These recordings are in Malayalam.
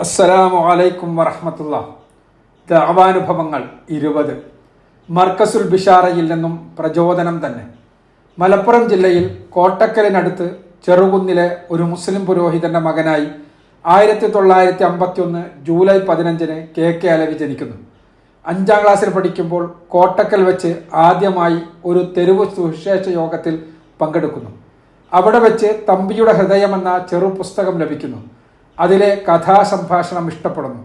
അസ്സലാമു അലൈക്കും വറഹ്മത്തുള്ളാഹി. ദഅവാനുഭവങ്ങൾ 20. മർക്കസുൽ ബിഷാറയിൽ നിന്നും പ്രചോദനം തന്നെ. മലപ്പുറം ജില്ലയിൽ കോട്ടക്കലിനടുത്ത് ചെറുകുന്നിലെ ഒരു മുസ്ലിം പുരോഹിതന്റെ മകനായി 1951 ജൂലൈ 15 കെ അലവി ജനിക്കുന്നു. 5ാം ക്ലാസ്സിൽ പഠിക്കുമ്പോൾ കോട്ടക്കൽ വെച്ച് ആദ്യമായി ഒരു തെരുവ് സുവിശേഷ യോഗത്തിൽ പങ്കെടുക്കുന്നു. അവിടെ വെച്ച് തമ്പിയുടെ ഹൃദയം എന്ന ചെറു പുസ്തകം ലഭിക്കുന്നു. അതിലെ കഥാസംഭാഷണം ഇഷ്ടപ്പെടുന്നു.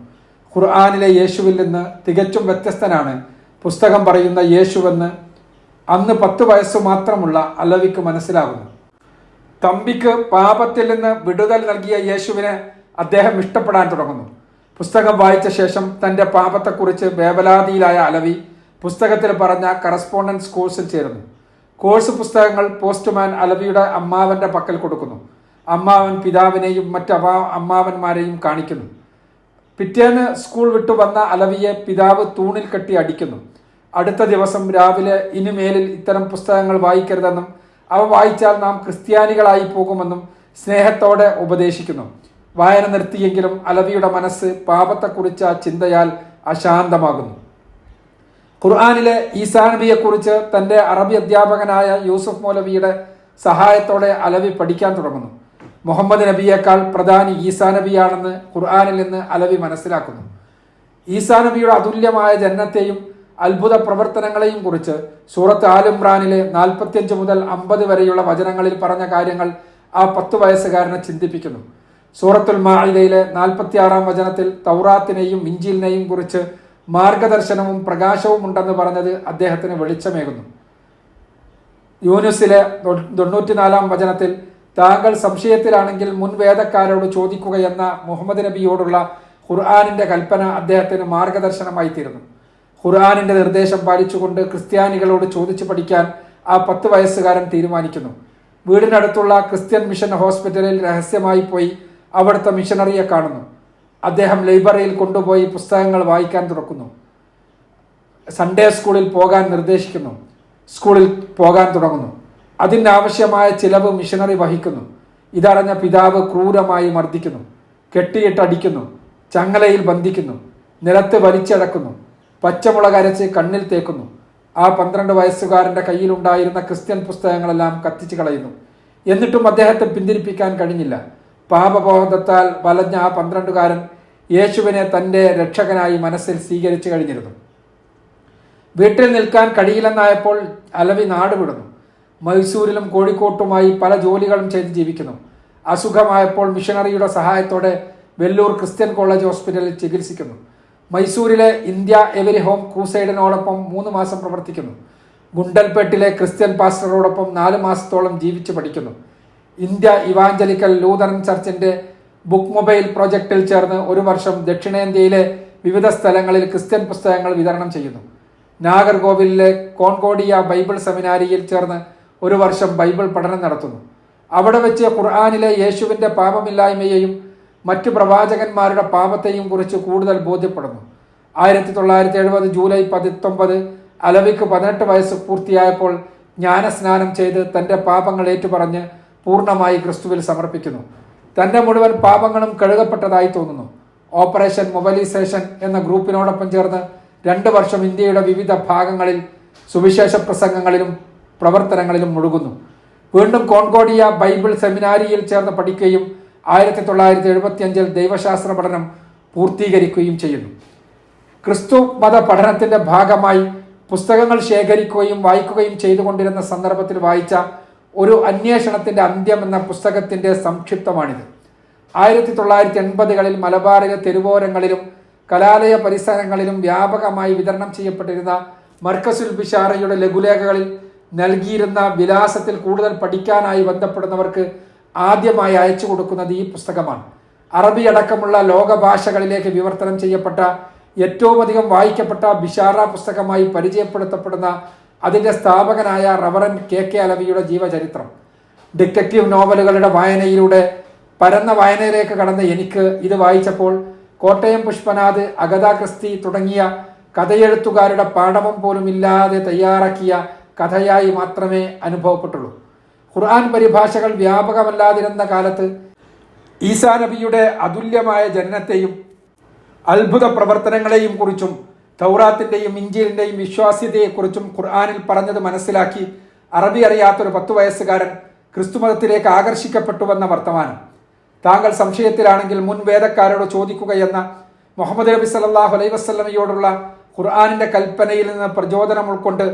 ഖുർആനിലെ യേശുവിൽ നിന്ന് തികച്ചും വ്യത്യസ്തനാണ് പുസ്തകം പറയുന്ന യേശുവെന്ന് അന്ന് 10 വയസ്സു മാത്രമുള്ള അലവിക്ക് മനസ്സിലാകുന്നു. തമ്പിക്ക് പാപത്തിൽ നിന്ന് വിടുതൽ നൽകിയ യേശുവിനെ അദ്ദേഹം ഇഷ്ടപ്പെടാൻ തുടങ്ങുന്നു. പുസ്തകം വായിച്ച ശേഷം തൻ്റെ പാപത്തെക്കുറിച്ച് വേവലാതിയിലായ അലവി പുസ്തകത്തിൽ പറഞ്ഞ കറസ്പോണ്ടൻസ് കോഴ്സിൽ ചേരുന്നു. കോഴ്സ് പുസ്തകങ്ങൾ പോസ്റ്റ്മാൻ അലവിയുടെ അമ്മാവൻ്റെ പക്കൽ കൊടുക്കുന്നു. അമ്മാവൻ പിതാവിനെയും മറ്റ് അമ്മാവന്മാരെയും കാണിക്കുന്നു. പിറ്റേന്ന് സ്കൂൾ വിട്ടു വന്ന അലവിയെ പിതാവ് തൂണിൽ കെട്ടി അടിക്കുന്നു. അടുത്ത ദിവസം രാവിലെ ഇനിമേലിൽ ഇത്തരം പുസ്തകങ്ങൾ വായിക്കരുതെന്നും അവ വായിച്ചാൽ നാം ക്രിസ്ത്യാനികളായി പോകുമെന്നും സ്നേഹത്തോടെ ഉപദേശിക്കുന്നു. വായന നിർത്തിയെങ്കിലും അലവിയുടെ മനസ്സ് പാപത്തെക്കുറിച്ച ചിന്തയാൽ അശാന്തമാകുന്നു. ഖുർആനിലെ ഈസാ നബിയെക്കുറിച്ച് തൻ്റെ അറബി അധ്യാപകനായ യൂസുഫ് മൗലവിയുടെ സഹായത്തോടെ അലവി പഠിക്കാൻ തുടങ്ങുന്നു. മുഹമ്മദ് നബിയേക്കാൾ പ്രധാനി ഈസാ നബിയാണെന്ന് ഖുർആനിൽ നിന്ന് അലവി മനസ്സിലാക്കുന്നു. ഈസാ നബിയുടെ അതുല്യമായ ജനനത്തെയും അത്ഭുത പ്രവർത്തനങ്ങളെയും കുറിച്ച് സൂറത്ത് ആൽ ഇംറാനിലെ 45 മുതൽ 50 വരെയുള്ള വചനങ്ങളിൽ പറഞ്ഞ കാര്യങ്ങൾ ആ 10 വയസ്സുകാരനെ ചിന്തിപ്പിക്കുന്നു. സൂറത്തുൽ മാഇദയിലെ 46-ാം വചനത്തിൽ തൗറാത്തിനെയും ഇഞ്ചീലിനെയും കുറിച്ച് മാർഗദർശനവും പ്രകാശവും ഉണ്ടെന്ന് പറഞ്ഞത് അദ്ദേഹത്തിന് വെളിച്ചമേകുന്നു. യൂനുസിലെ 94-ാം വചനത്തിൽ താങ്കൾ സംശയത്തിലാണെങ്കിൽ മുൻ വേദക്കാരോട് ചോദിക്കുകയെന്ന മുഹമ്മദ് നബിയോടുള്ള ഖുർആനിൻ്റെ കൽപ്പന അദ്ദേഹത്തിന് മാർഗദർശനമായി തീരുന്നു. ഖുർആനിൻ്റെ നിർദ്ദേശം പാലിച്ചുകൊണ്ട് ക്രിസ്ത്യാനികളോട് ചോദിച്ചു പഠിക്കാൻ ആ 10 വയസ്സുകാരൻ തീരുമാനിക്കുന്നു. വീടിനടുത്തുള്ള ക്രിസ്ത്യൻ മിഷൻ ഹോസ്പിറ്റലിൽ രഹസ്യമായി പോയി അവിടുത്തെ മിഷണറിയെ കാണുന്നു. അദ്ദേഹം ലൈബ്രറിയിൽ കൊണ്ടുപോയി പുസ്തകങ്ങൾ വായിക്കാൻ തുടങ്ങുന്നു. സൺഡേ സ്കൂളിൽ പോകാൻ നിർദ്ദേശിക്കുന്നു. സ്കൂളിൽ പോകാൻ തുടങ്ങുന്നു. അതിനാവശ്യമായ ചിലവ് മിഷണറി വഹിക്കുന്നു. ഇതറിഞ്ഞ പിതാവ് ക്രൂരമായി മർദ്ദിക്കുന്നു. കെട്ടിയിട്ടടിക്കുന്നു. ചങ്ങലയിൽ ബന്ധിക്കുന്നു. നിലത്ത് വലിച്ചടക്കുന്നു. പച്ചമുളക് അരച്ച് കണ്ണിൽ തേക്കുന്നു. ആ 12 വയസ്സുകാരൻ്റെ കയ്യിലുണ്ടായിരുന്ന ക്രിസ്ത്യൻ പുസ്തകങ്ങളെല്ലാം കത്തിച്ചു കളയുന്നു. എന്നിട്ടും അദ്ദേഹത്തെ പിന്തിരിപ്പിക്കാൻ കഴിഞ്ഞില്ല. പാപബോധത്താൽ വലഞ്ഞ ആ 12കാരൻ യേശുവിനെ തൻ്റെ രക്ഷകനായി മനസ്സിൽ സ്വീകരിച്ചു കഴിഞ്ഞിരുന്നു. വീട്ടിൽ നിൽക്കാൻ കഴിയില്ലെന്നായപ്പോൾ അലവി നാട് വിടുന്നു. മൈസൂരിലും കോഴിക്കോട്ടുമായി പല ജോലികളും ചെയ്ത് ജീവിക്കുന്നു. അസുഖമായപ്പോൾ മിഷണറിയുടെ സഹായത്തോടെ വെല്ലൂർ ക്രിസ്ത്യൻ കോളേജ് ഹോസ്പിറ്റലിൽ ചികിത്സിക്കുന്നു. മൈസൂരിലെ ഇന്ത്യ എവരി ഹോം ക്രൂസൈഡിനോടൊപ്പം 3 മാസം പ്രവർത്തിക്കുന്നു. ഗുണ്ടൽപേട്ടിലെ ക്രിസ്ത്യൻ പാസ്റ്ററോടൊപ്പം 4 മാസത്തോളം ജീവിച്ചു പഠിക്കുന്നു. ഇന്ത്യ ഇവാഞ്ചലിക്കൽ ലൂതറൻ ചർച്ചിൻ്റെ ബുക്ക് മൊബൈൽ പ്രോജക്റ്റിൽ ചേർന്ന് 1 വർഷം ദക്ഷിണേന്ത്യയിലെ വിവിധ സ്ഥലങ്ങളിൽ ക്രിസ്ത്യൻ പുസ്തകങ്ങൾ വിതരണം ചെയ്യുന്നു. നാഗർകോവിലിലെ കോൺകോഡിയ ബൈബിൾ സെമിനാരിയിൽ ചേർന്ന് 1 വർഷം ബൈബിൾ പഠനം നടത്തുന്നു. അവിടെ വെച്ച് ഖുർആനിലെ യേശുവിൻ്റെ പാപമില്ലായ്മയെയും മറ്റു പ്രവാചകന്മാരുടെ പാപത്തെയും കുറിച്ച് കൂടുതൽ ബോധ്യപ്പെടുന്നു. 1970 ജൂലൈ 19 അലവിക്ക് 18 വയസ്സ് പൂർത്തിയായപ്പോൾ ജ്ഞാനസ്നാനം ചെയ്ത് തൻ്റെ പാപങ്ങൾ ഏറ്റുപറഞ്ഞ് പൂർണ്ണമായി ക്രിസ്തുവിൽ സമർപ്പിക്കുന്നു. തൻ്റെ മുഴുവൻ പാപങ്ങളും കഴുകപ്പെട്ടതായി തോന്നുന്നു. ഓപ്പറേഷൻ മൊബൈലൈസേഷൻ എന്ന ഗ്രൂപ്പിനോടൊപ്പം ചേർന്ന് 2 വർഷം ഇന്ത്യയുടെ വിവിധ ഭാഗങ്ങളിൽ സുവിശേഷ പ്രസംഗങ്ങളിലും പ്രവർത്തനങ്ങളിലും മുഴുകുന്നു. വീണ്ടും കോൺകോഡിയ ബൈബിൾ സെമിനാരിയിൽ ചേർന്ന് പഠിക്കുകയും 1975 ദൈവശാസ്ത്ര പഠനം പൂർത്തീകരിക്കുകയും ചെയ്യുന്നു. ക്രിസ്തു മത പഠനത്തിൻ്റെ ഭാഗമായി പുസ്തകങ്ങൾ ശേഖരിക്കുകയും വായിക്കുകയും ചെയ്തുകൊണ്ടിരുന്ന സന്ദർഭത്തിൽ വായിച്ച ഒരു അന്വേഷണത്തിൻ്റെ അന്ത്യം എന്ന പുസ്തകത്തിൻ്റെ സംക്ഷിപ്തമാണിത്. 1980കളിൽ മലബാറിലെ തെരുവോരങ്ങളിലും കലാലയ പരിസരങ്ങളിലും വ്യാപകമായി വിതരണം ചെയ്യപ്പെട്ടിരുന്ന മർക്കസുൽ ബിഷാറയുടെ ലഘുലേഖകളിൽ നൽകിയിരുന്ന വിലാസത്തിൽ കൂടുതൽ പഠിക്കാനായി ബന്ധപ്പെടുന്നവർക്ക് ആദ്യമായി അയച്ചു കൊടുക്കുന്നത് ഈ പുസ്തകമാണ്. അറബി അടക്കമുള്ള ലോകഭാഷകളിലേക്ക് വിവർത്തനം ചെയ്യപ്പെട്ട ഏറ്റവും അധികം വായിക്കപ്പെട്ട ബിഷാറ പുസ്തകമായി പരിചയപ്പെടുത്തപ്പെടുന്ന അതിൻ്റെ സ്ഥാപകനായ റവറൻ കെ അലവിയുടെ ജീവചരിത്രം. ഡിറ്റക്റ്റീവ് നോവലുകളുടെ വായനയിലൂടെ പരന്ന വായനയിലേക്ക് കടന്ന എനിക്ക് ഇത് വായിച്ചപ്പോൾ കോട്ടയം പുഷ്പനാഥ്, അഗത ക്രിസ്തി തുടങ്ങിയ കഥയെഴുത്തുകാരുടെ പാഠവും പോലും ഇല്ലാതെ തയ്യാറാക്കിയ കഥയായി മാത്രമേ അനുഭവപ്പെട്ടുള്ളൂ. ഖുർആൻ പരിഭാഷകൾ വ്യാപകമല്ലാതിരുന്ന കാലത്ത് ഈസാ നബിയുടെ അതുല്യമായ ജനനത്തെയും അത്ഭുത പ്രവർത്തനങ്ങളെയും കുറിച്ചും തൗറാത്തിൻ്റെയും ഇഞ്ചീലിൻ്റെയും വിശ്വാസ്യതയെക്കുറിച്ചും ഖുർആനിൽ പറഞ്ഞത് മനസ്സിലാക്കി അറബി അറിയാത്തൊരു 10 വയസ്സുകാരൻ ക്രിസ്തുമതത്തിലേക്ക് ആകർഷിക്കപ്പെട്ടുവെന്ന വർത്തമാനം. താങ്കൾ സംശയത്തിലാണെങ്കിൽ മുൻ വേദക്കാരോട് ചോദിക്കുകയെന്ന മുഹമ്മദ് നബി സല്ലല്ലാഹു അലൈഹി വസല്ലമയോടുള്ള ഖുർആനിന്റെ കൽപ്പനയിൽ നിന്ന് പ്രചോദനം ഉൾക്കൊണ്ട്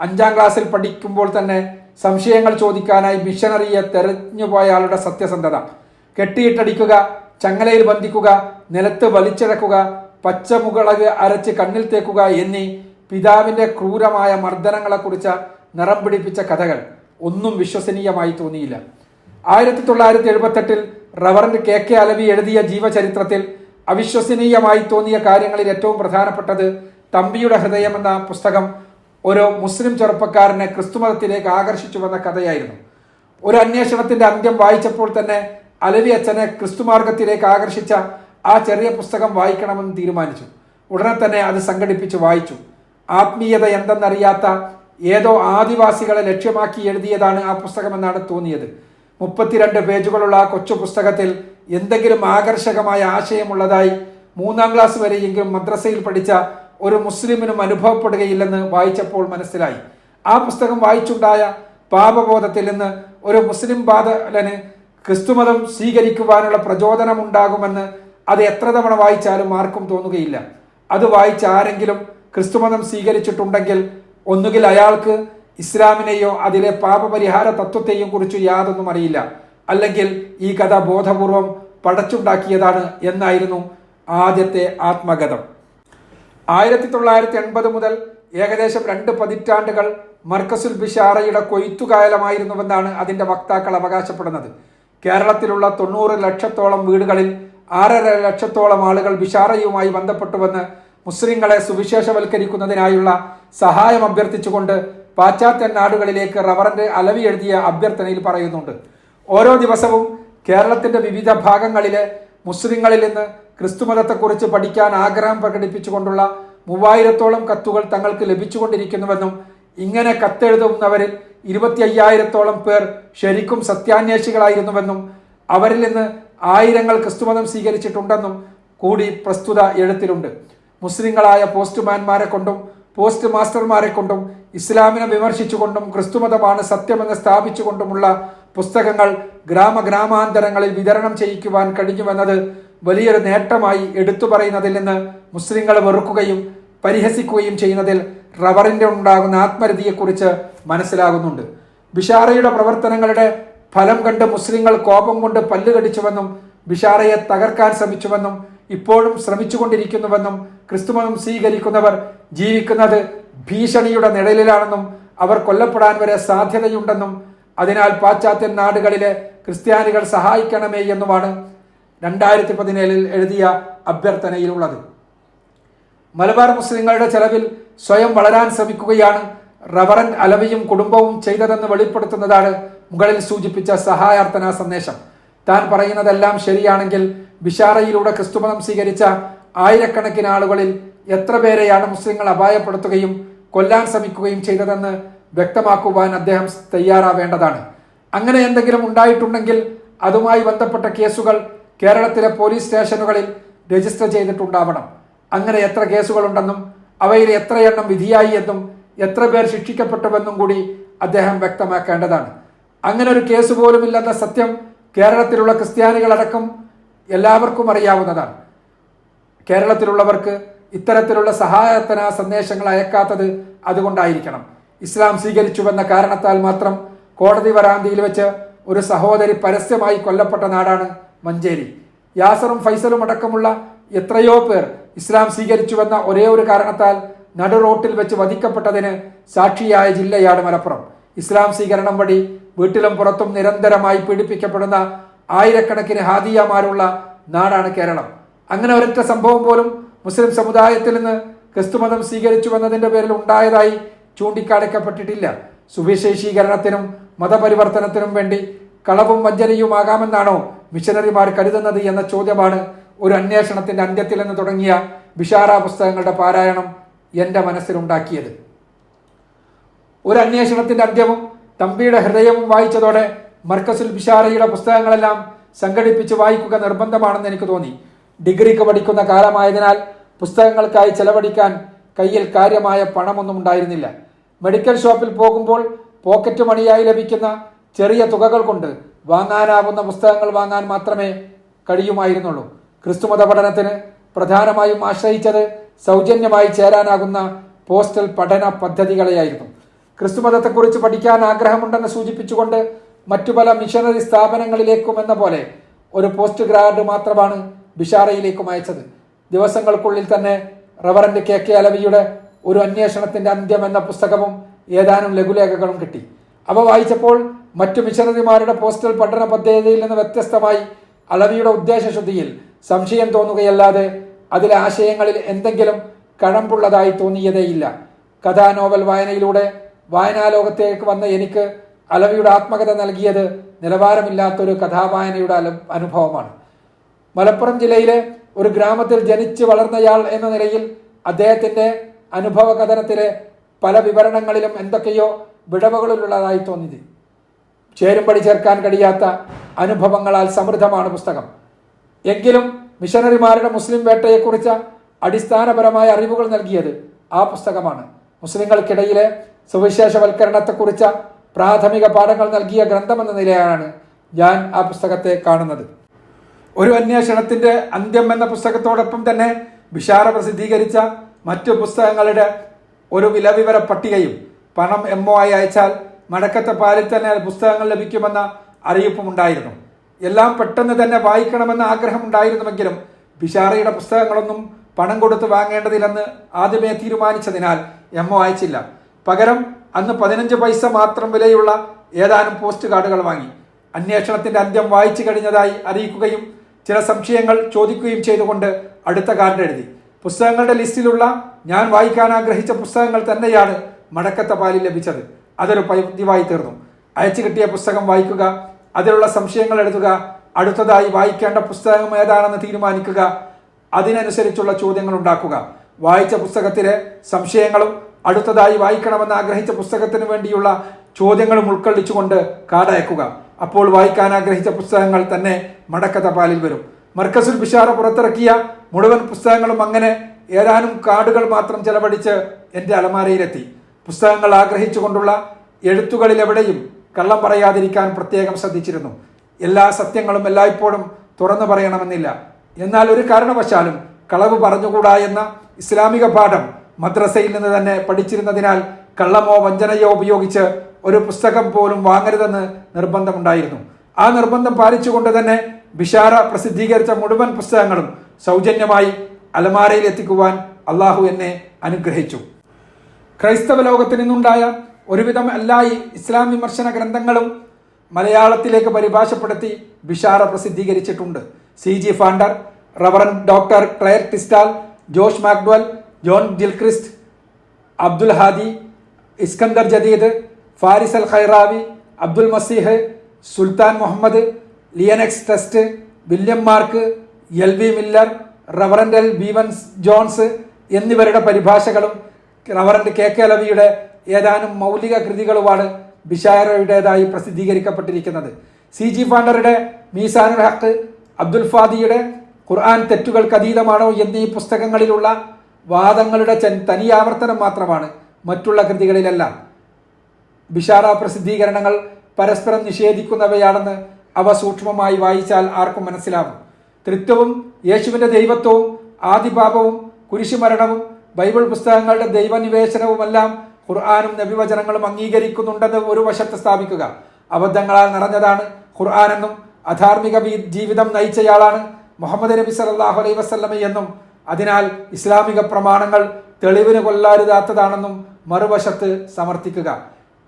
5ാം ക്ലാസ്സിൽ പഠിക്കുമ്പോൾ തന്നെ സംശയങ്ങൾ ചോദിക്കാനായി മിഷനറിയെ തെരഞ്ഞുപോയയാളുടെ സത്യസന്ധത. കെട്ടിയിട്ടടിക്കുക, ചങ്ങലയിൽ ബന്ധിക്കുക, നിലത്ത് വലിച്ചിഴക്കുക, പച്ചമുളക് അരച്ച് കണ്ണിൽ തേക്കുക എന്നീ പിതാവിന്റെ ക്രൂരമായ മർദ്ദനങ്ങളെക്കുറിച്ച് നിറം പിടിപ്പിച്ച കഥകൾ ഒന്നും വിശ്വസനീയമായി തോന്നിയില്ല. 1978 റവറന്റ് KK അലവി എഴുതിയ ജീവചരിത്രത്തിൽ അവിശ്വസനീയമായി തോന്നിയ കാര്യങ്ങളിൽ ഏറ്റവും പ്രധാനപ്പെട്ടത് തമ്പിയുടെ ഹൃദയം എന്ന പുസ്തകം ഒരു മുസ്ലിം ചെറുപ്പക്കാരനെ ക്രിസ്തുമതത്തിലേക്ക് ആകർഷിച്ചുവെന്ന കഥയായിരുന്നു. ഒരു അന്വേഷണത്തിന്റെ അന്ത്യം വായിച്ചപ്പോൾ തന്നെ അലവി അച്ഛനെ ക്രിസ്തുമാർഗത്തിലേക്ക് ആകർഷിച്ച ആ ചെറിയ പുസ്തകം വായിക്കണമെന്ന് തീരുമാനിച്ചു. ഉടനെ തന്നെ അത് സംഘടിപ്പിച്ച് വായിച്ചു. ആത്മീയത എന്തെന്നറിയാത്ത ഏതോ ആദിവാസികളെ ലക്ഷ്യമാക്കി എഴുതിയതാണ് ആ പുസ്തകമെന്നാണ് തോന്നിയത്. 32 പേജുകളുള്ള ആ കൊച്ചു പുസ്തകത്തിൽ എന്തെങ്കിലും ആകർഷകമായ ആശയമുള്ളതായി 3ാം ക്ലാസ് വരെയെങ്കിലും മദ്രസയിൽ പഠിച്ച ഒരു മുസ്ലിമിനും അനുഭവപ്പെടുകയില്ലെന്ന് വായിച്ചപ്പോൾ മനസ്സിലായി. ആ പുസ്തകം വായിച്ചുണ്ടായ പാപബോധത്തിൽ നിന്ന് ഒരു മുസ്ലിം ബാലന് ക്രിസ്തുമതം സ്വീകരിക്കുവാനുള്ള പ്രചോദനമുണ്ടാകുമെന്ന് അത് എത്ര തവണ വായിച്ചാലും ആർക്കും തോന്നുകയില്ല. അത് വായിച്ച ആരെങ്കിലും ക്രിസ്തുമതം സ്വീകരിച്ചിട്ടുണ്ടെങ്കിൽ ഒന്നുകിൽ അയാൾക്ക് ഇസ്ലാമിനെയോ അതിലെ പാപപരിഹാര തത്വത്തെയും കുറിച്ച് യാതൊന്നും അറിയില്ല, അല്ലെങ്കിൽ ഈ കഥ ബോധപൂർവം പടച്ചുണ്ടാക്കിയതാണ് എന്നായിരുന്നു ആദ്യത്തെ ആത്മഗതം. 1980 മുതൽ ഏകദേശം 2 പതിറ്റാണ്ടുകൾ മർക്കസുൽ ബിഷാറയുടെ കൊയ്ത്തുകാലമായിരുന്നുവെന്നാണ് അതിന്റെ വക്താക്കൾ അവകാശപ്പെടുന്നത്. കേരളത്തിലുള്ള 90 ലക്ഷത്തോളം വീടുകളിൽ 6.5 ലക്ഷത്തോളം ആളുകൾ ബിഷാറയുമായി ബന്ധപ്പെട്ടുവെന്ന് മുസ്ലിങ്ങളെ സുവിശേഷവൽക്കരിക്കുന്നതിനായുള്ള സഹായം അഭ്യർത്ഥിച്ചുകൊണ്ട് പാശ്ചാത്യ നാടുകളിലേക്ക് റവറന്റ് അലവി എഴുതിയ അഭ്യർത്ഥനയിൽ പറയുന്നുണ്ട്. ഓരോ ദിവസവും കേരളത്തിന്റെ വിവിധ ഭാഗങ്ങളിലെ മുസ്ലിങ്ങളിൽ നിന്ന് ക്രിസ്തുമതത്തെക്കുറിച്ച് പഠിക്കാൻ ആഗ്രഹം പ്രകടിപ്പിച്ചുകൊണ്ടുള്ള 3000-ഓളം കത്തുകൾ തങ്ങൾക്ക് ലഭിച്ചുകൊണ്ടിരിക്കുന്നുവെന്നും ഇങ്ങനെ കത്തെഴുതുന്നവരിൽ 25,000-ഓളം പേർ ശരിക്കും സത്യാന്വേഷികളായിരുന്നുവെന്നും അവരിൽ നിന്ന് 1000 ക്രിസ്തുമതം സ്വീകരിച്ചിട്ടുണ്ടെന്നും കൂടി പ്രസ്തുത എഴുത്തിലുണ്ട്. മുസ്ലിങ്ങളായ പോസ്റ്റ്മാൻമാരെ കൊണ്ടും പോസ്റ്റ് മാസ്റ്റർമാരെ കൊണ്ടും ഇസ്ലാമിനെ വിമർശിച്ചുകൊണ്ടും ക്രിസ്തുമതമാണ് സത്യമെന്ന് സ്ഥാപിച്ചുകൊണ്ടുമുള്ള പുസ്തകങ്ങൾ ഗ്രാമാന്തരങ്ങളിൽ വിതരണം ചെയ്യിക്കുവാൻ കഴിഞ്ഞുവെന്നത് വലിയൊരു നേട്ടമായി എടുത്തു പറയുന്നതിൽ നിന്ന് മുസ്ലിങ്ങളെ വെറുക്കുകയും പരിഹസിക്കുകയും ചെയ്യുന്നതിൽ റവറിന്റെ ഉണ്ടാകുന്ന ആത്മരതിയെക്കുറിച്ച് മനസ്സിലാകുന്നുണ്ട്. ബിഷാറയുടെ പ്രവർത്തനങ്ങളുടെ ഫലം കണ്ട് മുസ്ലിങ്ങൾ കോപം കൊണ്ട് പല്ലുകടിച്ചുവെന്നും ബിഷാറയെ തകർക്കാൻ ശ്രമിച്ചുവെന്നും ഇപ്പോഴും ശ്രമിച്ചുകൊണ്ടിരിക്കുന്നുവെന്നും ക്രിസ്തുമതം സ്വീകരിക്കുന്നവർ ജീവിക്കുന്നത് ഭീഷണിയുടെ നിഴലിലാണെന്നും അവർ കൊല്ലപ്പെടാൻ വരെ സാധ്യതയുണ്ടെന്നും അതിനാൽ പാശ്ചാത്യ നാടുകളിലെ ക്രിസ്ത്യാനികൾ സഹായിക്കണമേ എന്നുമാണ് 2017 എഴുതിയ അഭ്യർത്ഥനയിലുള്ളത്. മലബാർ മുസ്ലിങ്ങളുടെ ചെലവിൽ സ്വയം വളരാൻ ശ്രമിക്കുകയാണ് റവറന്റ് അലവിയും കുടുംബവും ചെയ്തതെന്ന് വെളിപ്പെടുത്തുന്നതാണ് മുകളിൽ സൂചിപ്പിച്ച സഹായാർത്ഥനാ സന്ദേശം. താൻ പറയുന്നതെല്ലാം ശരിയാണെങ്കിൽ ബിഷാറയിലൂടെ ക്രിസ്തുമതം സ്വീകരിച്ച ആയിരക്കണക്കിന് ആളുകളിൽ എത്ര പേരെയാണ് മുസ്ലിങ്ങൾ അപായപ്പെടുത്തുകയും കൊല്ലാൻ ശ്രമിക്കുകയും ചെയ്തതെന്ന് വ്യക്തമാക്കുവാൻ അദ്ദേഹം തയ്യാറാവേണ്ടതാണ്. അങ്ങനെ എന്തെങ്കിലും ഉണ്ടായിട്ടുണ്ടെങ്കിൽ അതുമായി ബന്ധപ്പെട്ട കേസുകൾ കേരളത്തിലെ പോലീസ് സ്റ്റേഷനുകളിൽ രജിസ്റ്റർ ചെയ്തിട്ടുണ്ടാവണം. അങ്ങനെ എത്ര കേസുകളുണ്ടെന്നും അവയിൽ എത്രയെണ്ണം വിധിയായി എന്നും എത്ര പേർ ശിക്ഷിക്കപ്പെട്ടുവെന്നും കൂടി അദ്ദേഹം വ്യക്തമാക്കേണ്ടതാണ്. അങ്ങനെ ഒരു കേസ് പോലുമില്ലെന്ന സത്യം കേരളത്തിലുള്ള ക്രിസ്ത്യാനികളടക്കം എല്ലാവർക്കും അറിയാവുന്നതാണ്. കേരളത്തിലുള്ളവർക്ക് ഇത്തരത്തിലുള്ള സഹായത്തന സന്ദേശങ്ങൾ അയക്കാത്തത് അതുകൊണ്ടായിരിക്കണം. ഇസ്ലാം സ്വീകരിച്ചുവെന്ന കാരണത്താൽ മാത്രം കോടതി വരാന്തിയിൽ വെച്ച് ഒരു സഹോദരി പരസ്യമായി കൊല്ലപ്പെട്ട നാടാണ് മഞ്ചേരി. യാസറും ഫൈസലും അടക്കമുള്ള എത്രയോ പേർ ഇസ്ലാം സ്വീകരിച്ചുവെന്ന ഒരേ ഒരു കാരണത്താൽ നടു റോട്ടിൽ വെച്ച് വധിക്കപ്പെട്ടതിന് സാക്ഷിയായ ജില്ലയാണ് മലപ്പുറം. ഇസ്ലാം സ്വീകരണം വഴി വീട്ടിലും പുറത്തും നിരന്തരമായി പീഡിപ്പിക്കപ്പെടുന്ന ആയിരക്കണക്കിന് ഹാദിയമാരുള്ള നാടാണ് കേരളം. അങ്ങനെ ഒരൊറ്റ സംഭവം പോലും മുസ്ലിം സമുദായത്തിൽ നിന്ന് ക്രിസ്തുമതം സ്വീകരിച്ചുവെന്നതിന്റെ പേരിൽ ഉണ്ടായതായി ചൂണ്ടിക്കാണിക്കപ്പെട്ടിട്ടില്ല. സുവിശേഷീകരണത്തിനും മതപരിവർത്തനത്തിനും വേണ്ടി കളവും വഞ്ചനയുമാകാമെന്നാണോ മിഷനറിമാർ കരുതുന്നത് എന്ന ചോദ്യമാണ് ഒരു അന്വേഷണത്തിന്റെ അന്ത്യത്തിൽ നിന്ന് തുടങ്ങിയ ബിഷാറ പുസ്തകങ്ങളുടെ പാരായണം എൻ്റെ മനസ്സിലുണ്ടാക്കിയത്. ഒരു അന്വേഷണത്തിന്റെ അന്ത്യവും തമ്പിയുടെ ഹൃദയവും വായിച്ചതോടെ മർക്കസുൽ ബിഷാറയുടെ പുസ്തകങ്ങളെല്ലാം സംഘടിപ്പിച്ച് വായിക്കുക നിർബന്ധമാണെന്ന് എനിക്ക് തോന്നി. ഡിഗ്രിക്ക് പഠിക്കുന്ന കാലമായതിനാൽ പുസ്തകങ്ങൾക്കായി ചെലവഴിക്കാൻ കയ്യിൽ കാര്യമായ പണമൊന്നും ഉണ്ടായിരുന്നില്ല. മെഡിക്കൽ ഷോപ്പിൽ പോകുമ്പോൾ പോക്കറ്റ് മണിയായി ലഭിക്കുന്ന ചെറിയ തുകകൾ കൊണ്ട് വാങ്ങാനാവുന്ന പുസ്തകങ്ങൾ വാങ്ങാൻ മാത്രമേ കഴിയുമായിരുന്നുള്ളൂ. ക്രിസ്തുമത പഠനത്തിന് പ്രധാനമായും ആശ്രയിച്ചത് സൗജന്യമായി ചേരാനാകുന്ന പോസ്റ്റൽ പഠന പദ്ധതികളെയായിരുന്നു. ക്രിസ്തുമതത്തെക്കുറിച്ച് പഠിക്കാൻ ആഗ്രഹമുണ്ടെന്ന് സൂചിപ്പിച്ചുകൊണ്ട് മറ്റു പല മിഷനറി സ്ഥാപനങ്ങളിലേക്കും എന്ന പോലെ ഒരു പോസ്റ്റ് ഗ്രാഡ് മാത്രമാണ് ബിഷാറയിലേക്കും അയച്ചത്. ദിവസങ്ങൾക്കുള്ളിൽ തന്നെ റവറന്റ് KK അലവിയുടെ ഒരു അന്വേഷണത്തിന്റെ അന്ത്യം എന്ന പുസ്തകവും ഏതാനും ലഘുലേഖകളും കിട്ടി. അവ വായിച്ചപ്പോൾ മറ്റു മിഷനറിമാരുടെ പോസ്റ്റൽ പഠന പദ്ധതിയിൽ നിന്ന് വ്യത്യസ്തമായി അലവിയുടെ ഉദ്ദേശശുദ്ധിയിൽ സംശയം തോന്നുകയല്ലാതെ അതിലെ ആശയങ്ങളിൽ എന്തെങ്കിലും കഴമ്പുള്ളതായി തോന്നിയതേയില്ല. കഥാ നോവൽ വായനയിലൂടെ വായനാലോകത്തേക്ക് വന്ന എനിക്ക് അലവിയുടെ ആത്മകഥ നൽകിയത് നിലവാരമില്ലാത്തൊരു കഥാവായനയുടെ അനുഭവമാണ്. മലപ്പുറം ജില്ലയിലെ ഒരു ഗ്രാമത്തിൽ ജനിച്ചു വളർന്നയാൾ എന്ന നിലയിൽ അദ്ദേഹത്തിന്റെ അനുഭവ കഥനത്തിലെ പല വിവരണങ്ങളിലും എന്തൊക്കെയോ വിടവുകളുള്ളതായി തോന്നി. ചേരുംപടി ചേർക്കാൻ കഴിയാത്ത അനുഭവങ്ങളാൽ സമൃദ്ധമാണ് പുസ്തകം. എങ്കിലും മിഷനറിമാരുടെ മുസ്ലിം വേട്ടയെക്കുറിച്ച് അടിസ്ഥാനപരമായ അറിവുകൾ നൽകിയത് ആ പുസ്തകമാണ്. മുസ്ലിങ്ങൾക്കിടയിലെ സുവിശേഷവൽക്കരണത്തെക്കുറിച്ച പ്രാഥമിക പാഠങ്ങൾ നൽകിയ ഗ്രന്ഥമെന്ന നിലയാണ് ഞാൻ ആ പുസ്തകത്തെ കാണുന്നത്. ഒരു അന്വേഷണത്തിന്റെ അന്ത്യം എന്ന പുസ്തകത്തോടൊപ്പം തന്നെ ബിഷാറ പ്രസിദ്ധീകരിച്ച മറ്റു പുസ്തകങ്ങളുടെ ഒരു വിലവിവര പട്ടികയും പണം MOI അയച്ചാൽ മടക്കത്തെ പാലിൽ തന്നെ പുസ്തകങ്ങൾ ലഭിക്കുമെന്ന അറിയിപ്പുമുണ്ടായിരുന്നു. എല്ലാം പെട്ടെന്ന് തന്നെ വായിക്കണമെന്ന ആഗ്രഹമുണ്ടായിരുന്നുവെങ്കിലും ബിഷാറയുടെ പുസ്തകങ്ങളൊന്നും പണം കൊടുത്ത് വാങ്ങേണ്ടതില്ലെന്ന് ആദ്യമേ തീരുമാനിച്ചതിനാൽ MO അയച്ചില്ല. പകരം അന്ന് 15 പൈസ മാത്രം വിലയുള്ള ഏതാനും പോസ്റ്റ് കാർഡുകൾ വാങ്ങി. അന്വേഷണത്തിന്റെ അന്ത്യം വായിച്ചു കഴിഞ്ഞതായി അറിയിക്കുകയും ചില സംശയങ്ങൾ ചോദിക്കുകയും ചെയ്തുകൊണ്ട് അടുത്ത കാർഡ് എഴുതി. പുസ്തകങ്ങളുടെ ലിസ്റ്റിലുള്ള ഞാൻ വായിക്കാൻ ആഗ്രഹിച്ച പുസ്തകങ്ങൾ തന്നെയാണ് മടക്കത്തെ പാലിൽ ലഭിച്ചത്. അതൊരു പതിവായി തീർന്നു. അയച്ചു കിട്ടിയ പുസ്തകം വായിക്കുക, അതിലുള്ള സംശയങ്ങൾ എഴുതുക, അടുത്തതായി വായിക്കേണ്ട പുസ്തകം ഏതാണെന്ന് തീരുമാനിക്കുക, അതിനനുസരിച്ചുള്ള ചോദ്യങ്ങൾ ഉണ്ടാക്കുക. വായിച്ച പുസ്തകത്തിലെ സംശയങ്ങളും അടുത്തതായി വായിക്കണമെന്ന് ആഗ്രഹിച്ച പുസ്തകത്തിന് വേണ്ടിയുള്ള ചോദ്യങ്ങളും ഉൾക്കൊള്ളിച്ചുകൊണ്ട് കാർഡ് അയക്കുക. അപ്പോൾ വായിക്കാൻ ആഗ്രഹിച്ച പുസ്തകങ്ങൾ തന്നെ മടക്കത്തെ പാലിൽ വരും. മർക്കസുൽ ബിഷാറ പുറത്തിറക്കിയ മുഴുവൻ പുസ്തകങ്ങളും അങ്ങനെ ഏതാനും കാർഡുകൾ മാത്രം ചെലവഴിച്ച് എൻ്റെ അലമാരയിലെത്തി. പുസ്തകങ്ങൾ ആഗ്രഹിച്ചുകൊണ്ടുള്ള എഴുത്തുകളിൽ എവിടെയും കള്ളം പറയാതിരിക്കാൻ പ്രത്യേകം ശ്രദ്ധിച്ചിരുന്നു. എല്ലാ സത്യങ്ങളും എല്ലായ്പ്പോഴും തുറന്നു പറയണമെന്നില്ല. എന്നാൽ ഒരു കാരണവശാലും കളവ് പറഞ്ഞുകൂടാ എന്ന ഇസ്ലാമിക പാഠം മദ്രസയിൽ നിന്ന് തന്നെ പഠിച്ചിരുന്നതിനാൽ കള്ളമോ വഞ്ചനയോ ഉപയോഗിച്ച് ഒരു പുസ്തകം പോലും വാങ്ങരുതെന്ന് നിർബന്ധമുണ്ടായിരുന്നു. ആ നിർബന്ധം പാലിച്ചുകൊണ്ട് തന്നെ ബിഷാറ പ്രസിദ്ധീകരിച്ച മുഴുവൻ പുസ്തകങ്ങളും സൗജന്യമായി അലമാരയിൽ എത്തിക്കുവാൻ അള്ളാഹു എന്നെ അനുഗ്രഹിച്ചു. ക്രൈസ്തവ ലോകത്തിൽ നിന്നുണ്ടായ ഒരുവിധം എല്ലാ ഇസ്ലാം വിമർശന ഗ്രന്ഥങ്ങളും മലയാളത്തിലേക്ക് പരിഭാഷപ്പെടുത്തി ബിഷാറ പ്രസിദ്ധീകരിച്ചിട്ടുണ്ട്. CG Pfander, reverend doctor Clair Tisdall, Josh McDowell, John Gilchrist, Abdul Hadi, Iskandar Jadeed, Faris al Khairawi, Abdul Masih, Sultan Muhammad, ലിയനക്സ് ടെസ്റ്റ്, William Mark, LV Miller, reverend L. Bevans Jones എന്നിവരുടെ പരിഭാഷകളും റവറന്റ് KK അലവിയുടെ ഏതാനും മൗലിക കൃതികളുമാണ് ബിഷാറയുടേതായി പ്രസിദ്ധീകരിക്കപ്പെട്ടിരിക്കുന്നത്. CG ഫാണ്ടറുടെ മീസാനുൽ ഹഖ്, അബ്ദുൽ ഫാദിയുടെ ഖുർആൻ തെറ്റുകൾക്ക് അതീതമാണോ എന്നീ പുസ്തകങ്ങളിലുള്ള വാദങ്ങളുടെ തനിയാവർത്തനം മാത്രമാണ് മറ്റുള്ള കൃതികളിലെല്ലാം. ബിഷാറ പ്രസിദ്ധീകരണങ്ങൾ പരസ്പരം നിഷേധിക്കുന്നവയാണെന്ന് അവ സൂക്ഷ്മമായി വായിച്ചാൽ ആർക്കും മനസ്സിലാവും. ത്രിത്വവും യേശുവിന്റെ ദൈവത്വവും ആദിപാപവും കുരിശുമരണവും ബൈബിൾ പുസ്തകങ്ങളുടെ ദൈവനിവേശനവുമെല്ലാം ഖുർആാനും നബിവചനങ്ങളും അംഗീകരിക്കുന്നുണ്ടെന്ന് ഒരു വശത്ത് സ്ഥാപിക്കുക. അബദ്ധങ്ങളാൽ നിറഞ്ഞതാണ് ഖുർആാനെന്നും അധാർമിക ജീവിതം നയിച്ചയാളാണ് മുഹമ്മദ് നബി സല്ലല്ലാഹു അലൈഹി വസല്ലമ എന്നും അതിനാൽ ഇസ്ലാമിക പ്രമാണങ്ങൾ തെളിവിന് കൊള്ളരുതാത്തതാണെന്നും മറുവശത്ത് സമർത്ഥിക്കുക.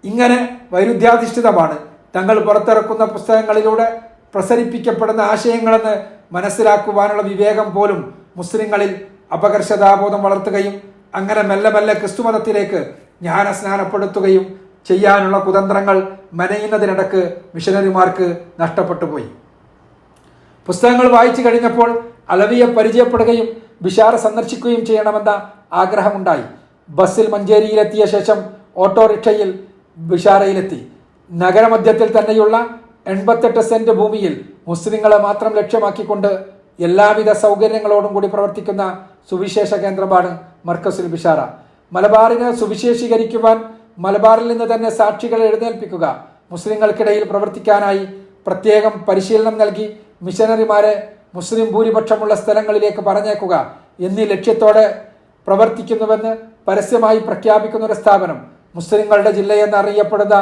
ഇങ്ങനെ വൈരുദ്ധ്യാധിഷ്ഠിതമാണ് തങ്ങൾ പുറത്തിറക്കുന്ന പുസ്തകങ്ങളിലൂടെ പ്രസരിപ്പിക്കപ്പെടുന്ന ആശയങ്ങളെന്ന് മനസ്സിലാക്കുവാനുള്ള വിവേകം പോലും മുസ്ലിങ്ങളിൽ അപകർഷതാബോധം വളർത്തുകയും അങ്ങനെ മെല്ലെ മെല്ലെ ക്രിസ്തുമതത്തിലേക്ക് ജ്ഞാനസ്നാനപ്പെടുത്തുകയും ചെയ്യാനുള്ള കുതന്ത്രങ്ങൾ മെനയുന്നതിനിടക്ക് മിഷനറിമാർക്ക് നഷ്ടപ്പെട്ടുപോയി. പുസ്തകങ്ങൾ വായിച്ചു കഴിഞ്ഞപ്പോൾ അലവിയെ പരിചയപ്പെടുകയും ബിഷാറ സന്ദർശിക്കുകയും ചെയ്യണമെന്ന ആഗ്രഹമുണ്ടായി. ബസ്സിൽ മഞ്ചേരിയിലെത്തിയ ശേഷം ഓട്ടോറിക്ഷയിൽ ബിഷാറയിലെത്തി. നഗരമധ്യത്തിൽ തന്നെയുള്ള 88 സെന്റ് ഭൂമിയിൽ മുസ്ലിങ്ങളെ മാത്രം ലക്ഷ്യമാക്കിക്കൊണ്ട് എല്ലാവിധ സൗകര്യങ്ങളോടും കൂടി പ്രവർത്തിക്കുന്ന സുവിശേഷ കേന്ദ്രമാണ് മർക്കസുൽ ബിഷാറ. മലബാറിനെ സുവിശേഷീകരിക്കുവാൻ മലബാറിൽ നിന്ന് തന്നെ സാക്ഷികളെ എഴുന്നേൽപ്പിക്കുക, മുസ്ലിങ്ങൾക്കിടയിൽ പ്രവർത്തിക്കാനായി പ്രത്യേകം പരിശീലനം നൽകി മിഷനറിമാരെ മുസ്ലിം ഭൂരിപക്ഷമുള്ള സ്ഥലങ്ങളിലേക്ക് പറഞ്ഞേക്കുക എന്നീ ലക്ഷ്യത്തോടെ പ്രവർത്തിക്കുന്നുവെന്ന് പരസ്യമായി പ്രഖ്യാപിക്കുന്ന ഒരു സ്ഥാപനം മുസ്ലിങ്ങളുടെ ജില്ലയെന്ന് അറിയപ്പെടുന്ന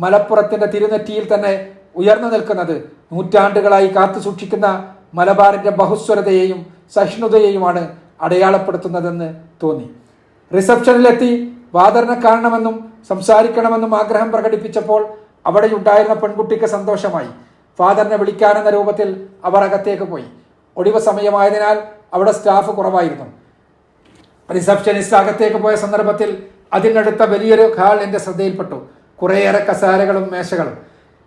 മലപ്പുറത്തിന്റെ തിരുനെറ്റിയിൽ തന്നെ ഉയർന്നു നിൽക്കുന്നത് നൂറ്റാണ്ടുകളായി കാത്തു സൂക്ഷിക്കുന്ന മലബാറിന്റെ ബഹുസ്വരതയെയും സഹിഷ്ണുതയെയുമാണ് അടയാളപ്പെടുത്തുന്നതെന്ന് തോന്നി. റിസപ്ഷനിലെത്തി ഫാദറിനെ കാണണമെന്നും സംസാരിക്കണമെന്നും ആഗ്രഹം പ്രകടിപ്പിച്ചപ്പോൾ അവിടെയുണ്ടായിരുന്ന പെൺകുട്ടിക്ക് സന്തോഷമായി. ഫാദറിനെ വിളിക്കാനെന്ന രൂപത്തിൽ അവർ അകത്തേക്ക് പോയി. ഒഴിവ് സമയമായതിനാൽ അവിടെ സ്റ്റാഫ് കുറവായിരുന്നു. റിസപ്ഷനിസ്റ്റ് അകത്തേക്ക് പോയ സന്ദർഭത്തിൽ അതിനടുത്ത വലിയൊരു ഹാൾ എൻ്റെ ശ്രദ്ധയിൽപ്പെട്ടു. കുറേയേറെ കസാരകളും മേശകളും.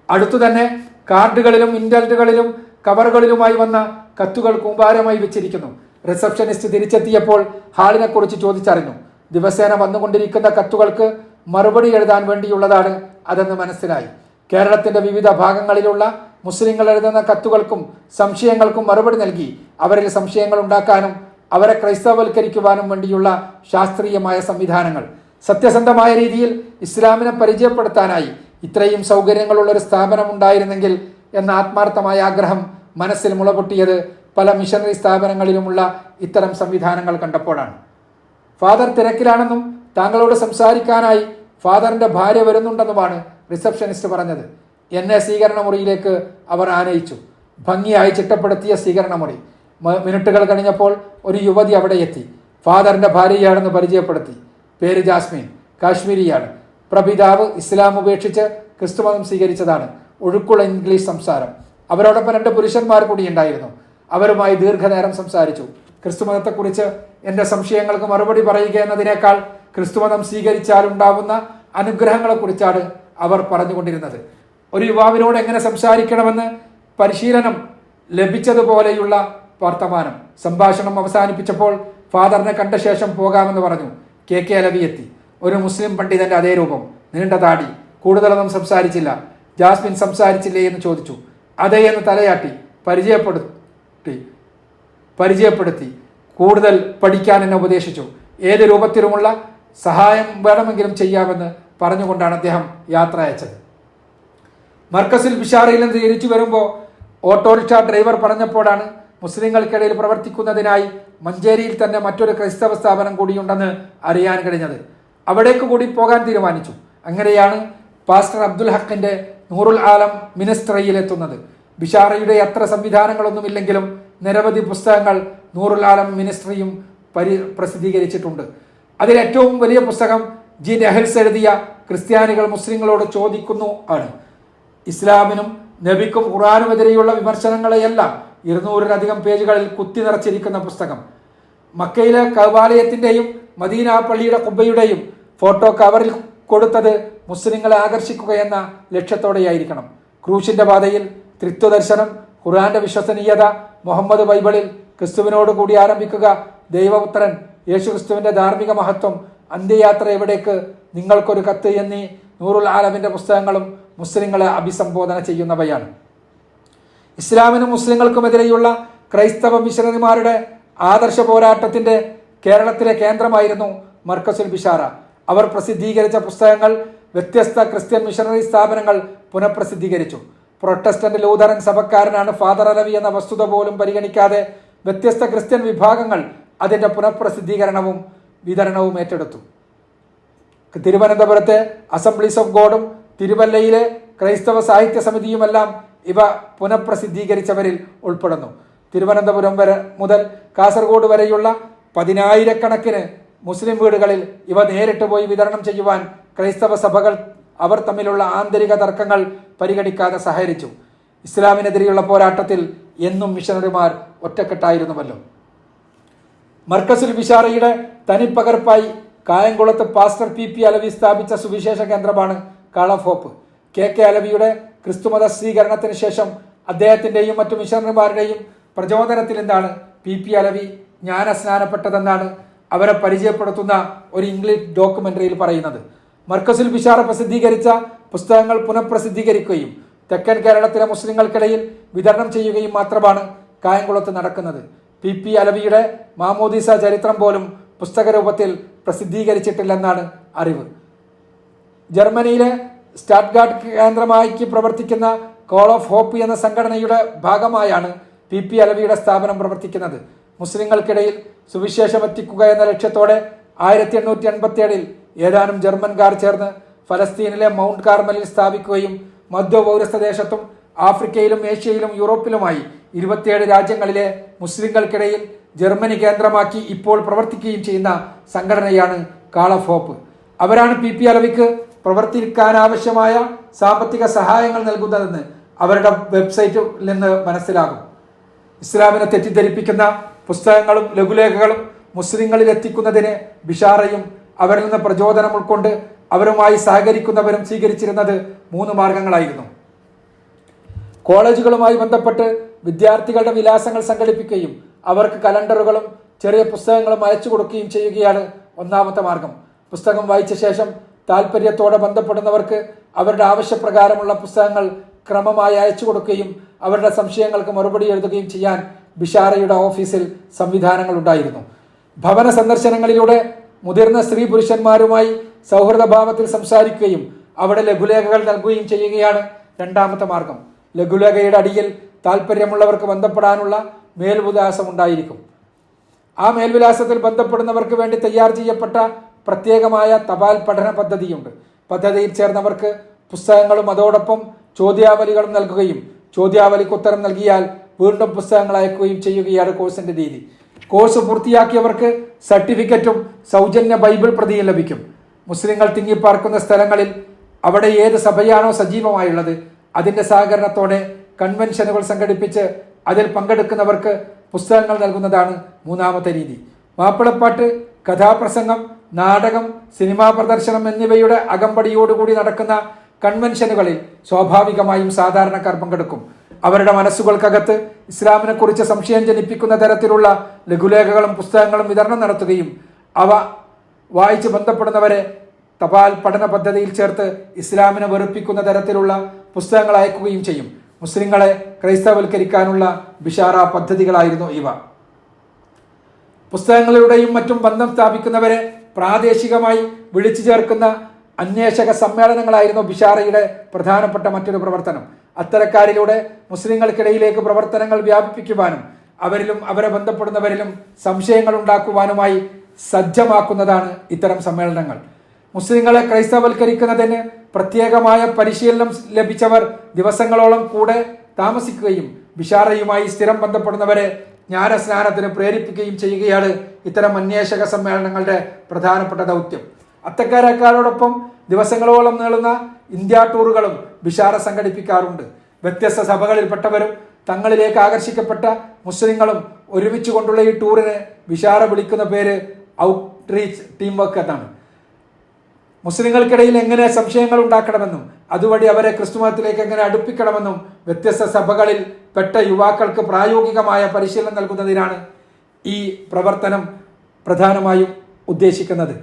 അടുത്തു തന്നെ കാർഡുകളിലും ഇൻഡൽറ്റുകളിലും കവറുകളിലുമായി വന്ന കത്തുകൾ കൂമ്പാരമായി വെച്ചിരിക്കുന്നു. റിസപ്ഷനിസ്റ്റ് തിരിച്ചെത്തിയപ്പോൾ ഹാളിനെ കുറിച്ച് ചോദിച്ചറിഞ്ഞു. ദിവസേന വന്നുകൊണ്ടിരിക്കുന്ന കത്തുകൾക്ക് മറുപടി എഴുതാൻ വേണ്ടിയുള്ളതാണ് അതെന്ന് മനസ്സിലായി. കേരളത്തിന്റെ വിവിധ ഭാഗങ്ങളിലുള്ള മുസ്ലിങ്ങൾ എഴുതുന്ന കത്തുകൾക്കും സംശയങ്ങൾക്കും മറുപടി നൽകി അവരിൽ സംശയങ്ങൾ ഉണ്ടാക്കാനും അവരെ ക്രൈസ്തവവൽക്കരിക്കുവാനും വേണ്ടിയുള്ള ശാസ്ത്രീയമായ സംവിധാനങ്ങൾ. സത്യസന്ധമായ രീതിയിൽ ഇസ്ലാമിനെ പരിചയപ്പെടുത്താനായി ഇത്രയും സൗകര്യങ്ങളുള്ള ഒരു സ്ഥാപനം ഉണ്ടായിരുന്നെങ്കിൽ എന്ന ആത്മാർത്ഥമായ ആഗ്രഹം മനസ്സിൽ മുളപൊട്ടിയത് പല മിഷനറി സ്ഥാപനങ്ങളിലുമുള്ള ഇത്തരം സംവിധാനങ്ങൾ കണ്ടപ്പോഴാണ്. ഫാദർ തിരക്കിലാണെന്നും താങ്കളോട് സംസാരിക്കാനായി ഫാദറിന്റെ ഭാര്യ വരുന്നുണ്ടെന്നുമാണ് റിസപ്ഷനിസ്റ്റ് പറഞ്ഞത്. എന്നെ സ്വീകരണ മുറിയിലേക്ക് അവർ ആനയിച്ചു. ഭംഗിയായി ചിട്ടപ്പെടുത്തിയ സ്വീകരണ മുറി. മിനിറ്റുകൾ കഴിഞ്ഞപ്പോൾ ഒരു യുവതി അവിടെ എത്തി. ഫാദറിന്റെ ഭാര്യയാണെന്ന് പരിചയപ്പെടുത്തി. പേര് ജാസ്മിൻ, കാശ്മീരിയാണ്. പ്രപിതാവ് ഇസ്ലാം ഉപേക്ഷിച്ച് ക്രിസ്തുമതം സ്വീകരിച്ചതാണ്. ഒഴുക്കുള്ള ഇംഗ്ലീഷ് സംസാരം. അവരോടൊപ്പം 2 പുരുഷന്മാർ കൂടി ഉണ്ടായിരുന്നു. അവരുമായി ദീർഘനേരം സംസാരിച്ചു. ക്രിസ്തുമതത്തെക്കുറിച്ച് എൻ്റെ സംശയങ്ങൾക്ക് മറുപടി പറയുക എന്നതിനേക്കാൾ ക്രിസ്തുമതം സ്വീകരിച്ചാലുണ്ടാവുന്ന അനുഗ്രഹങ്ങളെക്കുറിച്ചാണ് അവർ പറഞ്ഞുകൊണ്ടിരുന്നത്. ഒരു യുവാവിനോട് എങ്ങനെ സംസാരിക്കണമെന്ന് പരിശീലനം ലഭിച്ചതുപോലെയുള്ള വർത്തമാനം. സംഭാഷണം അവസാനിപ്പിച്ചപ്പോൾ ഫാദറിനെ കണ്ട ശേഷം പോകാമെന്ന് പറഞ്ഞു. കെ അലവി എത്തി. ഒരു മുസ്ലിം പണ്ഡിതന്റെ അതേ രൂപം, നീണ്ട താടി. കൂടുതലൊന്നും സംസാരിച്ചില്ല. ജാസ്മിൻ സംസാരിച്ചില്ലേ എന്ന് ചോദിച്ചു. അതേ എന്ന് തലയാട്ടി. പരിചയപ്പെടുത്തി. കൂടുതൽ പഠിക്കാൻ എന്നെ ഉപദേശിച്ചു. ഏത് രൂപത്തിലുമുള്ള സഹായം വേണമെങ്കിലും ചെയ്യാമെന്ന് പറഞ്ഞുകൊണ്ടാണ് അദ്ദേഹം യാത്ര അയച്ചത്. മർക്കസുൽ ബിഷാറയിൽ നിന്ന് തിരിച്ചു വരുമ്പോൾ ഓട്ടോറിക്ഷ ഡ്രൈവർ പറഞ്ഞപ്പോഴാണ് മുസ്ലിങ്ങൾക്കിടയിൽ പ്രവർത്തിക്കുന്നതിനായി മഞ്ചേരിയിൽ തന്നെ മറ്റൊരു ക്രൈസ്തവ സ്ഥാപനം കൂടിയുണ്ടെന്ന് അറിയാൻ കഴിഞ്ഞത്. അവിടേക്ക് കൂടി പോകാൻ തീരുമാനിച്ചു. അങ്ങനെയാണ് പാസ്റ്റർ അബ്ദുൽ ഹക്കിന്റെ നൂറുൽ ആലം മിനിസ്ട്രിയിൽ എത്തുന്നത്. ബിഷാറയുടെ അത്ര സംവിധാനങ്ങളൊന്നുമില്ലെങ്കിലും നിരവധി പുസ്തകങ്ങൾ നൂറുൽ ആലം മിനിസ്ട്രിയും പ്രസിദ്ധീകരിച്ചിട്ടുണ്ട്. അതിലേറ്റവും വലിയ പുസ്തകം ജി നെഹൽസ് എഴുതിയ ക്രിസ്ത്യാനികൾ മുസ്ലിങ്ങളോട് ചോദിക്കുന്നു ആണ്. ഇസ്ലാമിനും നബിക്കും ഖുർആനുമെതിരെയുള്ള വിമർശനങ്ങളെയെല്ലാം 200-ലധികം പേജുകളിൽ കുത്തി നിറച്ചിരിക്കുന്ന പുസ്തകം. മക്കയിലെ കഅബാലയത്തിന്റെയും മദീന പള്ളിയുടെ കുബ്ബയുടെയും ഫോട്ടോ കവറിൽ കൊടുത്തത് മുസ്ലിങ്ങളെ ആകർഷിക്കുകയെന്ന ലക്ഷ്യത്തോടെയായിരിക്കണം. ക്രൂശിന്റെ പാതയിൽ ത്രിത്വദർശനം, ഖുർആന്റെ വിശ്വസനീയത, മുഹമ്മദ് ബൈബിളിൽ ക്രിസ്തുവിനോട് കൂടി ആരംഭിക്കുക, ദൈവപുത്രൻ, യേശുക്രിസ്തുവിന്റെ ധാർമ്മിക മഹത്വം, അന്ത്യയാത്ര എവിടേക്ക്, നിങ്ങൾക്കൊരു കത്ത് എന്നീ നൂറുൽ ആലമിന്റെ പുസ്തകങ്ങളും മുസ്ലിങ്ങളെ അഭിസംബോധന ചെയ്യുന്നവയാണ്. ഇസ്ലാമിനും മുസ്ലിങ്ങൾക്കുമെതിരെയുള്ള ക്രൈസ്തവ മിഷനറിമാരുടെ ആദർശ പോരാട്ടത്തിന്റെ കേരളത്തിലെ കേന്ദ്രമായിരുന്നു മർക്കസുൽ ബിഷാറ. അവർ പ്രസിദ്ധീകരിച്ച പുസ്തകങ്ങൾ വ്യത്യസ്ത ക്രിസ്ത്യൻ മിഷനറി സ്ഥാപനങ്ങൾ പുനഃപ്രസിദ്ധീകരിച്ചു. പ്രൊട്ടസ്റ്റന്റ് ലൂഥറൻ സഭക്കാരനാണ് ഫാദർ അലവി എന്ന വസ്തുത പോലും പരിഗണിക്കാതെ വ്യത്യസ്ത ക്രിസ്ത്യൻ വിഭാഗങ്ങൾ അതിന്റെ പുനഃപ്രസിദ്ധീകരണവും വിതരണവും ഏറ്റെടുത്തു. തിരുവനന്തപുരത്തെ അസംബ്ലീസ് ഓഫ് ഗോഡും തിരുവല്ലയിലെ ക്രൈസ്തവ സാഹിത്യ സമിതിയുമെല്ലാം ഇവ പുനഃപ്രസിദ്ധീകരിച്ചവരിൽ ഉൾപ്പെടുന്നു. തിരുവനന്തപുരം മുതൽ കാസർഗോഡ് വരെയുള്ള 10,000-കണക്കിന് മുസ്ലിം വീടുകളിൽ ഇവ നേരിട്ട് പോയി വിതരണം ചെയ്യുവാൻ ക്രൈസ്തവ സഭകൾ അവർ തമ്മിലുള്ള ആന്തരിക തർക്കങ്ങൾ പരിഗണിക്കാതെ സഹകരിച്ചു. ഇസ്ലാമിനെതിരെയുള്ള പോരാട്ടത്തിൽ എന്നും മിഷണറിമാർ ഒറ്റക്കെട്ടായിരുന്നുവല്ലോ. മർക്കസുൽ ബിഷാറയുടെ തനിപ്പകർപ്പായി കായംകുളത്ത് പാസ്റ്റർ പി അലവി സ്ഥാപിച്ച സുവിശേഷ കേന്ദ്രമാണ് കാൾ ഓഫ് ഹോപ്പ്. കെ അലവിയുടെ ക്രിസ്തുമത സ്വീകരണത്തിന് ശേഷം അദ്ദേഹത്തിന്റെയും മറ്റു മിഷണറിമാരുടെയും പ്രചോദനത്തിൽ നിന്നാണ് പി അലവി ജ്ഞാനസ്നാനപ്പെട്ടതെന്നാണ് അവരെ പരിചയപ്പെടുത്തുന്ന ഒരു ഇംഗ്ലീഷ് ഡോക്യുമെന്ററിയിൽ പറയുന്നത്. മർക്കസുൽ ബിഷാറ പ്രസിദ്ധീകരിച്ച പുസ്തകങ്ങൾ പുനഃപ്രസിദ്ധീകരിക്കുകയും തെക്കൻ കേരളത്തിലെ മുസ്ലിങ്ങൾക്കിടയിൽ വിതരണം ചെയ്യുകയും മാത്രമാണ് കായംകുളത്ത് നടക്കുന്നത്. PP അലവിയുടെ മാമോദീസ ചരിത്രം പോലും പുസ്തകരൂപത്തിൽ പ്രസിദ്ധീകരിച്ചിട്ടില്ലെന്നാണ് അറിവ്. ജർമ്മനിയിലെ സ്റ്റാറ്റ്ഗാർട്ട് കേന്ദ്രമായി പ്രവർത്തിക്കുന്ന കോൾ ഓഫ് ഹോപ്പ് എന്ന സംഘടനയുടെ ഭാഗമായാണ് PP അലവിയുടെ സ്ഥാപനം പ്രവർത്തിക്കുന്നത്. മുസ്ലിങ്ങൾക്കിടയിൽ സുവിശേഷം എത്തിക്കുക എന്ന ലക്ഷ്യത്തോടെ 1887 ഏതാനും ജർമ്മൻകാർ ചേർന്ന് ഫലസ്തീനിലെ മൗണ്ട് കാർമലിൽ സ്ഥാപിക്കുകയും മധ്യപൗരസ്ത്യ ദേശത്തും ആഫ്രിക്കയിലും ഏഷ്യയിലും യൂറോപ്പിലുമായി 27 രാജ്യങ്ങളിലെ മുസ്ലിങ്ങൾക്കിടയിൽ ജർമ്മനി കേന്ദ്രമാക്കി ഇപ്പോൾ പ്രവർത്തിക്കുകയും ചെയ്യുന്ന സംഘടനയാണ് കാൾ ഓഫ് ഹോപ്പ്. അവരാണ് PP അലവിക്ക് പ്രവർത്തിക്കാനാവശ്യമായ സാമ്പത്തിക സഹായങ്ങൾ നൽകുന്നതെന്ന് അവരുടെ വെബ്സൈറ്റിൽ നിന്ന് മനസ്സിലാകും. ഇസ്ലാമിനെ തെറ്റിദ്ധരിപ്പിക്കുന്ന പുസ്തകങ്ങളും ലഘുലേഖകളും മുസ്ലിങ്ങളിൽ എത്തിക്കുന്നതിന് ബിഷാറയും അവരിൽ നിന്ന് പ്രചോദനം ഉൾക്കൊണ്ട് അവരുമായി സഹകരിക്കുന്നവരും സ്വീകരിച്ചിരുന്നത് 3 മാർഗങ്ങളായിരുന്നു. കോളേജുകളുമായി ബന്ധപ്പെട്ട് വിദ്യാർത്ഥികളുടെ വിലാസങ്ങൾ സംഘടിപ്പിക്കുകയും അവർക്ക് കലണ്ടറുകളും ചെറിയ പുസ്തകങ്ങളും അയച്ചു കൊടുക്കുകയും ചെയ്യുകയാണ് ഒന്നാമത്തെ മാർഗം. പുസ്തകം വായിച്ച ശേഷം താല്പര്യത്തോടെ ബന്ധപ്പെടുന്നവർക്ക് അവരുടെ ആവശ്യപ്രകാരമുള്ള പുസ്തകങ്ങൾ ക്രമമായി അയച്ചു കൊടുക്കുകയും അവരുടെ സംശയങ്ങൾക്ക് മറുപടി എഴുതുകയും ചെയ്യാൻ ബിഷാറയുടെ ഓഫീസിൽ സംവിധാനങ്ങൾ ഉണ്ടായിരുന്നു. ഭവന സന്ദർശനങ്ങളിലൂടെ മുതിർന്ന സ്ത്രീ പുരുഷന്മാരുമായി സൗഹൃദഭാവത്തിൽ സംസാരിക്കുകയും അവിടെ ലഘുലേഖകൾ നൽകുകയും ചെയ്യുകയാണ് രണ്ടാമത്തെ മാർഗം. ലഘുലേഖയുടെ അടിയിൽ താല്പര്യമുള്ളവർക്ക് ബന്ധപ്പെടാനുള്ള മേൽവിലാസം ഉണ്ടായിരിക്കും. ആ മേൽവിലാസത്തിൽ ബന്ധപ്പെടുന്നവർക്ക് വേണ്ടി തയ്യാർ ചെയ്യപ്പെട്ട പ്രത്യേകമായ തപാൽ പഠന പദ്ധതിയുണ്ട്. പദ്ധതിയിൽ ചേർന്നവർക്ക് പുസ്തകങ്ങളും അതോടൊപ്പം ചോദ്യാവലികളും നൽകുകയും ചോദ്യാവലിക്ക് ഉത്തരം നൽകിയാൽ വീണ്ടും പുസ്തകങ്ങൾ അയക്കുകയും ചെയ്യുകയാണ് കോഴ്സിന്റെ രീതി. കോഴ്സ് പൂർത്തിയാക്കിയവർക്ക് സർട്ടിഫിക്കറ്റും സൗജന്യ ബൈബിൾ പ്രതിയും ലഭിക്കും. മുസ്ലിങ്ങൾ തിങ്ങിപ്പാർക്കുന്ന സ്ഥലങ്ങളിൽ അവിടെ ഏത് സഭയാണോ സജീവമായുള്ളത് അതിന്റെ സഹകരണത്തോടെ കൺവെൻഷനുകൾ സംഘടിപ്പിച്ച് അതിൽ പങ്കെടുക്കുന്നവർക്ക് പുസ്തകങ്ങൾ നൽകുന്നതാണ് മൂന്നാമത്തെ രീതി. മാപ്പിളപ്പാട്ട്, കഥാപ്രസംഗം, നാടകം, സിനിമാ പ്രദർശനം എന്നിവയുടെ അകമ്പടിയോടുകൂടി നടക്കുന്ന കൺവെൻഷനുകളിൽ സ്വാഭാവികമായും സാധാരണക്കാർ പങ്കെടുക്കും. അവരുടെ മനസ്സുകൾക്കകത്ത് ഇസ്ലാമിനെ കുറിച്ച് സംശയം ജനിപ്പിക്കുന്ന തരത്തിലുള്ള ലഘുലേഖകളും പുസ്തകങ്ങളും വിതരണം നടത്തുകയും അവ വായിച്ച് ബന്ധപ്പെടുന്നവരെ തപാൽ പഠന പദ്ധതിയിൽ ചേർത്ത് ഇസ്ലാമിനെ വെറുപ്പിക്കുന്ന തരത്തിലുള്ള പുസ്തകങ്ങൾ അയക്കുകയും ചെയ്യും. മുസ്ലിങ്ങളെ ക്രൈസ്തവൽക്കരിക്കാനുള്ള ബിഷാറ പദ്ധതികളായിരുന്നു ഇവ. പുസ്തകങ്ങളിലൂടെയും മറ്റും ബന്ധം സ്ഥാപിക്കുന്നവരെ പ്രാദേശികമായി വിളിച്ചു ചേർക്കുന്ന അന്വേഷക സമ്മേളനങ്ങളായിരുന്നു ബിഷാറയുടെ പ്രധാനപ്പെട്ട മറ്റൊരു പ്രവർത്തനം. അത്തരക്കാരിലൂടെ മുസ്ലിങ്ങൾക്കിടയിലേക്ക് പ്രവർത്തനങ്ങൾ വ്യാപിപ്പിക്കുവാനും അവരിലും അവരെ ബന്ധപ്പെടുന്നവരിലും സംശയങ്ങൾ ഉണ്ടാക്കുവാനുമായി സജ്ജമാക്കുന്നതാണ് ഇത്തരം സമ്മേളനങ്ങൾ. മുസ്ലിങ്ങളെ ക്രൈസ്തവൽക്കരിക്കുന്നതിന് പ്രത്യേകമായ പരിശീലനം ലഭിച്ചവർ ദിവസങ്ങളോളം കൂടെ താമസിക്കുകയും ബിഷാറയുമായി സ്ഥിരം ബന്ധപ്പെടുന്നവരെ ജ്ഞാനസ്നാനത്തിന് പ്രേരിപ്പിക്കുകയും ചെയ്യുകയാണ് ഇത്തരം അന്വേഷക സമ്മേളനങ്ങളുടെ പ്രധാനപ്പെട്ട ദൗത്യം. അത്തക്കാരക്കാരോടൊപ്പം ദിവസങ്ങളോളം നീളുന്ന ഇന്ത്യ ടൂറുകളും ബിഷാറ സംഘടിപ്പിക്കാറുണ്ട്. വ്യത്യസ്ത സഭകളിൽപ്പെട്ടവരും തങ്ങളിലേക്ക് ആകർഷിക്കപ്പെട്ട മുസ്ലിങ്ങളും ഒരുമിച്ച് കൊണ്ടുള്ള ഈ ടൂറിന് ബിഷാറ വിളിക്കുന്ന പേര് ഔട്ട്റീച്ച് ടീം വർക്ക് എന്നാണ്. മുസ്ലിങ്ങൾക്കിടയിൽ എങ്ങനെ സംശയങ്ങൾ ഉണ്ടാക്കണമെന്നും അതുവഴി അവരെ ക്രിസ്തുമതത്തിലേക്ക് എങ്ങനെ അടുപ്പിക്കണമെന്നും വ്യത്യസ്ത സഭകളിൽ പെട്ട യുവാക്കൾക്ക് പ്രായോഗികമായ പരിശീലനം നൽകുന്നതിനാണ് ഈ പ്രവർത്തനം പ്രധാനമായും ഉദ്ദേശിക്കുന്നത്.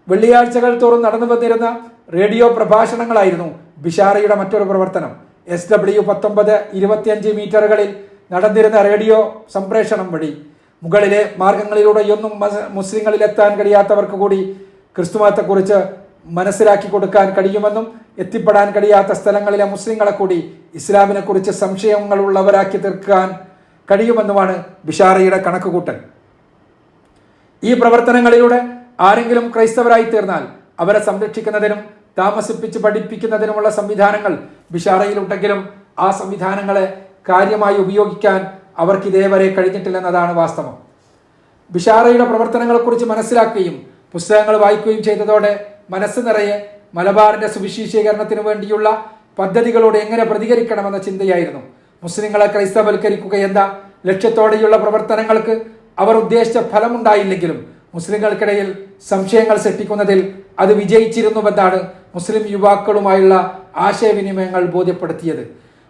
വെള്ളിയാഴ്ചകൾ തോറും നടന്നു വന്നിരുന്ന റേഡിയോ പ്രഭാഷണങ്ങളായിരുന്നു ബിഷാറയുടെ മറ്റൊരു പ്രവർത്തനം. SW19 25 മീറ്ററുകളിൽ നടന്നിരുന്ന റേഡിയോ സംപ്രേഷണം വഴി മുകളിലെ മാർഗങ്ങളിലൂടെയൊന്നും മുസ്ലിങ്ങളിലെത്താൻ കഴിയാത്തവർക്ക് കൂടി ക്രിസ്തുമതത്തെക്കുറിച്ച് മനസ്സിലാക്കി കൊടുക്കാൻ കഴിയുമെന്നും എത്തിപ്പെടാൻ കഴിയാത്ത സ്ഥലങ്ങളിലെ മുസ്ലിങ്ങളെ കൂടി ഇസ്ലാമിനെ കുറിച്ച് സംശയങ്ങളുള്ളവരാക്കി തീർക്കാൻ കഴിയുമെന്നുമാണ് ബിഷാറയുടെ കണക്കുകൂട്ടൽ. ഈ പ്രവർത്തനങ്ങളിലൂടെ ആരെങ്കിലും ക്രൈസ്തവരായി തീർന്നാൽ അവരെ സംരക്ഷിക്കുന്നതിനും താമസിപ്പിച്ച് പഠിപ്പിക്കുന്നതിനുമുള്ള സംവിധാനങ്ങൾ ബിഷാറയിലുണ്ടെങ്കിലും ആ സംവിധാനങ്ങളെ കാര്യമായി ഉപയോഗിക്കാൻ അവർക്ക് ഇതേവരെ കഴിഞ്ഞിട്ടില്ലെന്നതാണ് വാസ്തവം. ബിഷാറയുടെ പ്രവർത്തനങ്ങളെക്കുറിച്ച് മനസ്സിലാക്കുകയും പുസ്തകങ്ങൾ വായിക്കുകയും ചെയ്തതോടെ മനസ്സ് നിറയെ മലബാറിന്റെ സുവിശേഷീകരണത്തിന് വേണ്ടിയുള്ള പദ്ധതികളോട് എങ്ങനെ പ്രതികരിക്കണമെന്ന ചിന്തയായിരുന്നു. മുസ്ലിങ്ങളെ ക്രൈസ്തവൽക്കരിക്കുക എന്ന ലക്ഷ്യത്തോടെയുള്ള പ്രവർത്തനങ്ങൾക്ക് അവർ ഉദ്ദേശിച്ച ഫലമുണ്ടായില്ലെങ്കിലും മുസ്ലിങ്ങൾക്കിടയിൽ സംശയങ്ങൾ സൃഷ്ടിക്കുന്നതിൽ അത് വിജയിച്ചിരുന്നുവെന്നാണ് മുസ്ലിം യുവാക്കളുമായുള്ള ആശയവിനിമയങ്ങൾ ബോധ്യപ്പെടുത്തിയത്.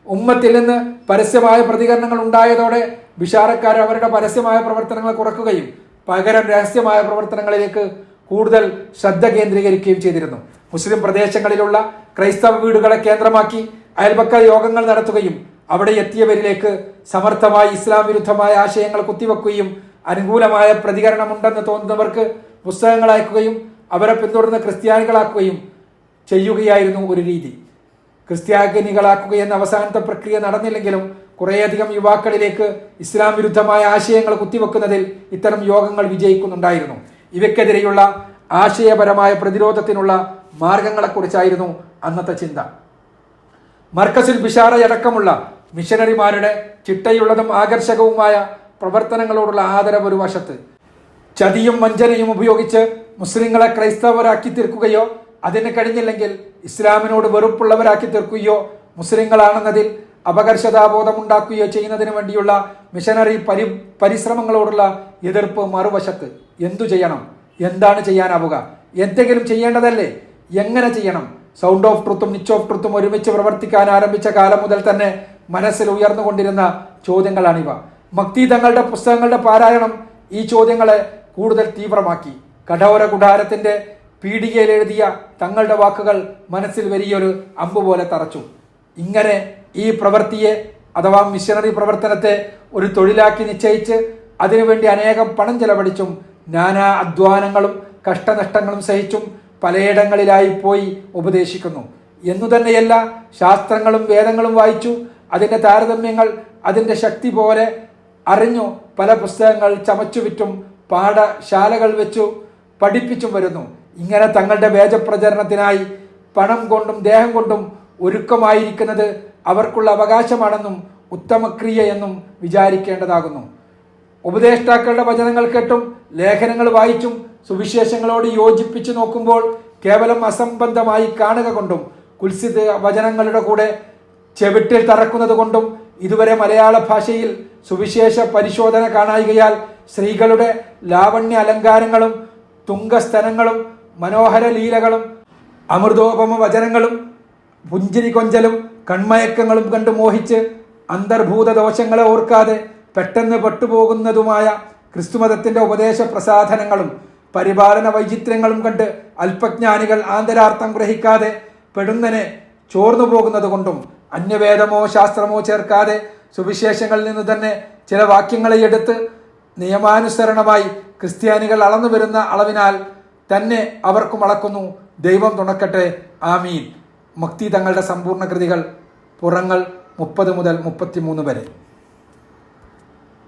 ഉമ്മത്തിൽ നിന്ന് പരസ്യമായ പ്രതികരണങ്ങൾ ഉണ്ടായതോടെ ബിഷാറക്കാർ അവരുടെ പരസ്യമായ പ്രവർത്തനങ്ങൾ കുറക്കുകയും പകരം രഹസ്യമായ പ്രവർത്തനങ്ങളിലേക്ക് കൂടുതൽ ശ്രദ്ധ കേന്ദ്രീകരിക്കുകയും ചെയ്തിരുന്നു. മുസ്ലിം പ്രദേശങ്ങളിലുള്ള ക്രൈസ്തവ വീടുകളെ കേന്ദ്രമാക്കി അയൽപക്ക യോഗങ്ങൾ നടത്തുകയും അവിടെ എത്തിയവരിലേക്ക് സമർത്ഥമായി ഇസ്ലാം വിരുദ്ധമായ ആശയങ്ങൾ കുത്തിവെക്കുകയും അനുകൂലമായ പ്രതികരണമുണ്ടെന്ന് തോന്നുന്നവർക്ക് പുസ്തകങ്ങൾ അയക്കുകയും അവരെ പിന്തുടർന്ന് ക്രിസ്ത്യാനികളാക്കുകയും ചെയ്യുകയായിരുന്നു ഒരു രീതി. ക്രിസ്ത്യാനികളാക്കുക എന്ന അവസാനത്തെ പ്രക്രിയ നടന്നില്ലെങ്കിലും കുറേയധികം യുവാക്കളിലേക്ക് ഇസ്ലാം വിരുദ്ധമായ ആശയങ്ങൾ കുത്തിവെക്കുന്നതിൽ ഇത്തരം യോഗങ്ങൾ വിജയിക്കുന്നുണ്ടായിരുന്നു. ഇവയ്ക്കെതിരെയുള്ള ആശയപരമായ പ്രതിരോധത്തിനുള്ള മാർഗങ്ങളെക്കുറിച്ചായിരുന്നു അന്നത്തെ ചിന്ത. മർക്കസുൽ ബിഷാറയടക്കമുള്ള മിഷനറിമാരുടെ ചിട്ടയുള്ളതും ആകർഷകവുമായ പ്രവർത്തനങ്ങളോടുള്ള ആദരവ് ഒരു വശത്ത്, ചതിയും വഞ്ചനയും ഉപയോഗിച്ച് മുസ്ലിങ്ങളെ ക്രൈസ്തവരാക്കി തീർക്കുകയോ അതിന് കഴിഞ്ഞില്ലെങ്കിൽ ഇസ്ലാമിനോട് വെറുപ്പുള്ളവരാക്കി തീർക്കുകയോ മുസ്ലിങ്ങളാണെന്നതിൽ അപകർഷതാബോധമുണ്ടാക്കുകയോ ചെയ്യുന്നതിന് വേണ്ടിയുള്ള മിഷനറി പരിശ്രമങ്ങളോടുള്ള എതിർപ്പ് മറുവശത്ത്. എന്തു ചെയ്യണം? എന്താണ് ചെയ്യാനാവുക? എന്തെങ്കിലും ചെയ്യേണ്ടതല്ലേ? എങ്ങനെ ചെയ്യണം? സൗണ്ട് ഓഫ് ട്രൂത്തും നിച്ച് ഓഫ് ട്രൂത്തും ഒരുമിച്ച് പ്രവർത്തിക്കാൻ ആരംഭിച്ച കാലം മുതൽ തന്നെ മനസ്സിൽ ഉയർന്നുകൊണ്ടിരുന്ന ചോദ്യങ്ങളാണിവ. മക്തി തങ്ങളുടെ പുസ്തകങ്ങളുടെ പാരായണം ഈ ചോദ്യങ്ങളെ കൂടുതൽ തീവ്രമാക്കി. കഠോര കുഠാരത്തിന്റെ പീഡികയിൽ എഴുതിയ തങ്ങളുടെ വാക്കുകൾ മനസ്സിൽ വലിയൊരു അമ്പ് പോലെ തറച്ചു. ഇങ്ങനെ ഈ പ്രവൃത്തിയെ അഥവാ മിഷനറി പ്രവർത്തനത്തെ ഒരു തൊഴിലാക്കി നിശ്ചയിച്ച് അതിനുവേണ്ടി അനേകം പണം ചെലവഴിച്ചും നാനാ അധ്വാനങ്ങളും കഷ്ടനഷ്ടങ്ങളും സഹിച്ചും പലയിടങ്ങളിലായി പോയി ഉപദേശിക്കുന്നു എന്നു തന്നെയല്ല, ശാസ്ത്രങ്ങളും വേദങ്ങളും വായിച്ചു അതിൻ്റെ താരതമ്യങ്ങൾ അതിൻ്റെ ശക്തി പോലെ അറിഞ്ഞു പല പുസ്തകങ്ങൾ ചമച്ചുവിറ്റും പാഠശാലകൾ വെച്ചു പഠിപ്പിച്ചും വരുന്നു. ഇങ്ങനെ തങ്ങളുടെ വേദപ്രചരണത്തിനായി പണം കൊണ്ടും ദേഹം കൊണ്ടും ഒരുക്കമായിരിക്കുന്നത് അവർക്കുള്ള അവകാശമാണെന്നും ഉത്തമക്രിയ എന്നും വിചാരിക്കേണ്ടതാകുന്നു. ഉപദേഷ്ടാക്കളുടെ വചനങ്ങൾ കേട്ടും ലേഖനങ്ങൾ വായിച്ചും സുവിശേഷങ്ങളോട് യോജിപ്പിച്ചു നോക്കുമ്പോൾ കേവലം അസംബന്ധമായി കാണുക കൊണ്ടും കുൽസിത വചനങ്ങളുടെ കൂടെ ചെവിട്ടിൽ തറക്കുന്നത് കൊണ്ടും ഇതുവരെ മലയാള ഭാഷയിൽ സുവിശേഷ പരിശോധന കാണായികയാൽ സ്ത്രീകളുടെ ലാവണ്യ അലങ്കാരങ്ങളും തുങ്കസ്തനങ്ങളും മനോഹര ലീലകളും അമൃതോപമ വചനങ്ങളും പുഞ്ചിരി കൊഞ്ചലും കൺമയക്കങ്ങളും കണ്ട് മോഹിച്ച് അന്തർഭൂത ദോഷങ്ങളെ ഓർക്കാതെ പെട്ടെന്ന് പെട്ടുപോകുന്നതുമായ ക്രിസ്തുമതത്തിന്റെ ഉപദേശ പ്രസാധനങ്ങളും പരിപാലന വൈചിത്ര്യങ്ങളും കണ്ട് അല്പജ്ഞാനികൾ ആന്തരാർത്ഥം ഗ്രഹിക്കാതെ പെടുന്നനെ ചോർന്നു പോകുന്നത് കൊണ്ടും അന്യവേദമോ ശാസ്ത്രമോ ചേർക്കാതെ സുവിശേഷങ്ങളിൽ നിന്ന് തന്നെ ചില വാക്യങ്ങളെ എടുത്ത് നിയമാനുസരണമായി ക്രിസ്ത്യാനികൾ അളന്നു വരുന്ന അളവിനാൽ തന്നെ അവർക്കും അളക്കുന്നു. ദൈവം തുണക്കട്ടെ. ആമീൻ. മക്തി തങ്ങളുടെ സമ്പൂർണ്ണ കൃതികൾ പുറങ്ങൾ 30 മുതൽ 33 വരെ.